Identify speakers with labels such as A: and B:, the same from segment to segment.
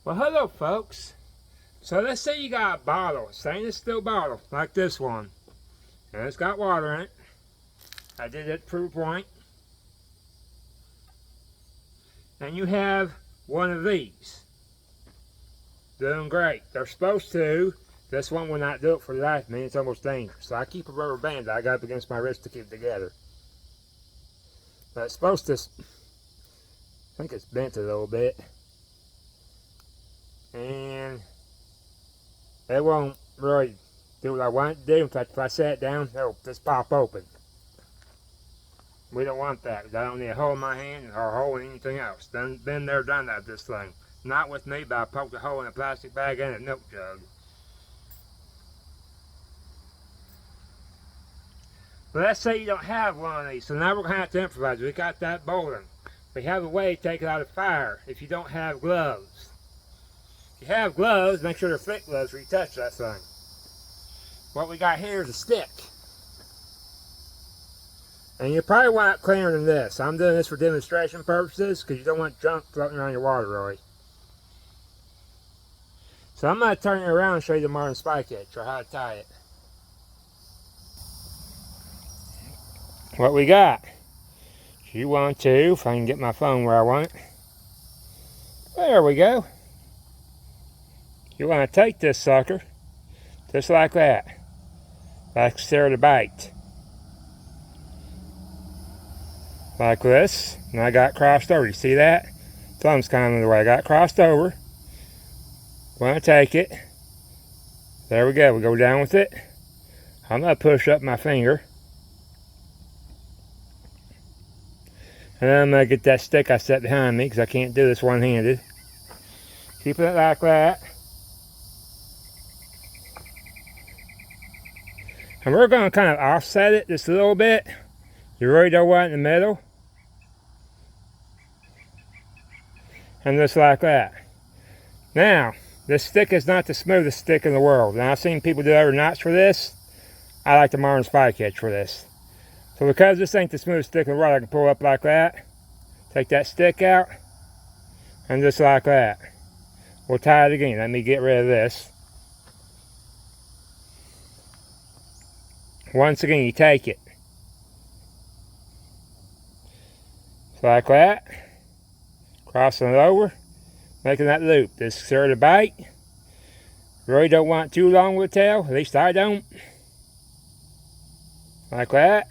A: Well, hello, folks. So let's say you got a bottle, stainless steel bottle, like this one, and it's got water in it. I did it proof point. And you have one of these. Doing great. They're supposed to. This one will not do it for the life of me. It's almost dangerous. So I keep a rubber band that I got up against my wrist to keep it together. But it's supposed to, I think it's bent a little bit. And it won't really do what I want it to do. In fact, if I set it down, it'll just pop open. We don't want that, because I don't need a hole in my hand or a hole in anything else. Been there, done that, this thing. Not with me, but I poked a hole in a plastic bag and a milk jug. But let's say you don't have one of these, so now we're going to have to improvise. We got that bowling. We have a way to take it out of fire if you don't have gloves. If you have gloves, make sure they're thick gloves where you touch that thing. What we got here is a stick. And you probably want it cleaner than this. I'm doing this for demonstration purposes because you don't want junk floating around your water, really. So I'm going to turn it around and show you the Marlin spike hitch, or how to tie it. What we got. You want to, if I can get my phone where I want it. There we go. You want to take this sucker, just like that. Like Sarah the bite. Like this, and I got crossed over. You see that? Thumb's kind of in the way. I got crossed over. Want to take it. There we go. We go down with it. I'm going to push up my finger. And then I'm going to get that stick I set behind me, because I can't do this one-handed. Keeping it like that. And we're going to kind of offset it just a little bit. You really don't want it in the middle. And just like that. Now, this stick is not the smoothest stick in the world. Now, I've seen people do other knots for this. I like the Marlin spike hitch for this. So because this ain't the smoothest stick in the world, I can pull up like that. Take that stick out. And just like that. We'll tie it again. Let me get rid of this. Once again, you take it. So like that. Crossing it over. Making that loop. This is Sarah the bite. Really don't want too long with the tail. At least I don't. Like that.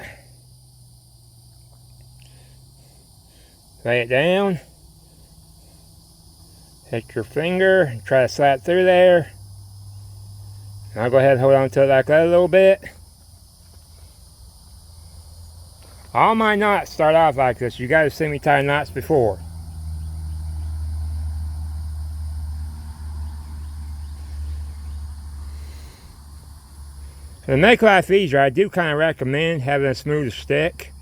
A: Lay it down. Take your finger and try to slide through there. And I'll go ahead and hold on to it like that a little bit. All my knots start off like this. You guys have seen me tie knots before. To make life easier, I do kind of recommend having a smoother stick.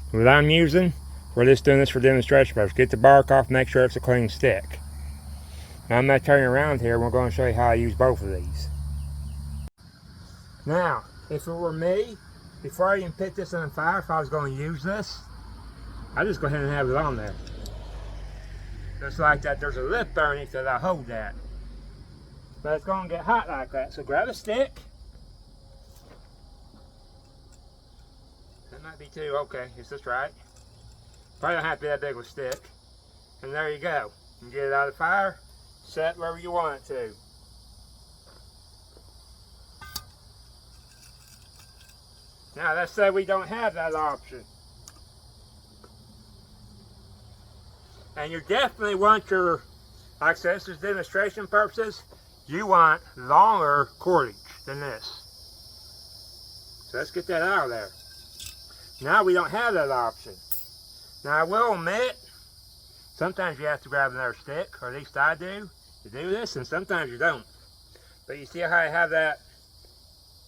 A: What I'm using, we're just doing this for demonstration purposes. Get the bark off, make sure it's a clean stick. Now I'm going to turn you around here and we're going to show you how I use both of these. Now, if it were me, before I even put this on fire, if I was going to use this, I'd just go ahead and have it on there. Just like that. There's a lip underneath that I hold that. But it's going to get hot like that. So grab a stick. That might be too, okay, is this right? Probably don't have to be that big of a stick. And there you go. You can get it out of the fire, set wherever you want it to. Now let's say we don't have that option. And you definitely want your, like I said, this is demonstration purposes, you want longer cordage than this. So let's get that out of there. Now we don't have that option. Now I will admit, sometimes you have to grab another stick, or at least I do, to do this, and sometimes you don't. But you see how I have that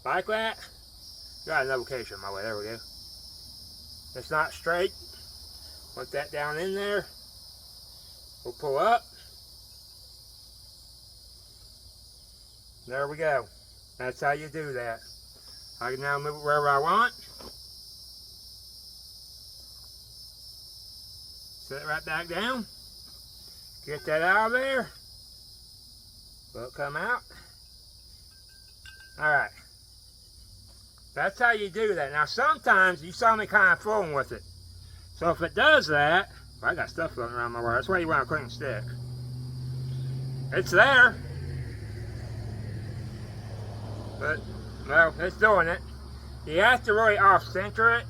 A: like that? Got another location my way, there we go. It's not straight. Want that down in there. We'll pull up. There we go. That's how you do that. I can now move it wherever I want. Set it right back down. Get that out of there. Will it come out? Alright. That's how you do that. Now sometimes you saw me kind of fooling with it. So if it does that, well, I got stuff floating around my wire. That's why you want a clean stick. It's there. But, well, it's doing it. You have to really off-center it.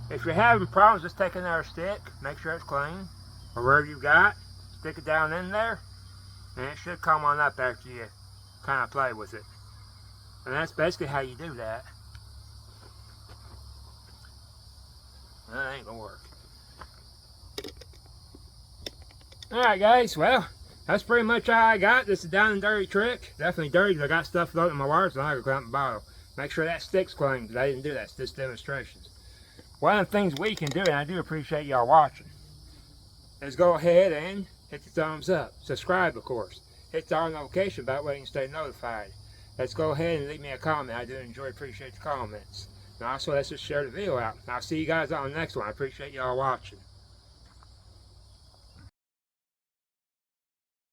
A: If you're having problems, just take another stick. Make sure it's clean. Or wherever you got. Stick it down in there. And it should come on up after you kind of play with it. And that's basically how you do that. That ain't gonna work. Alright guys, well, that's pretty much all I got. This is down and dirty trick. Definitely dirty because I got stuff floating in my wires and I gotta go out and bottle. Make sure that stick's clean because I didn't do that. It's just demonstrations. One of the things we can do, and I do appreciate y'all watching, is go ahead and hit the thumbs up. Subscribe, of course. Hit the all notification bell so you can stay notified. Let's go ahead and leave me a comment. I do appreciate the comments. And also, let's just share the video out. And I'll see you guys on the next one. I appreciate y'all watching.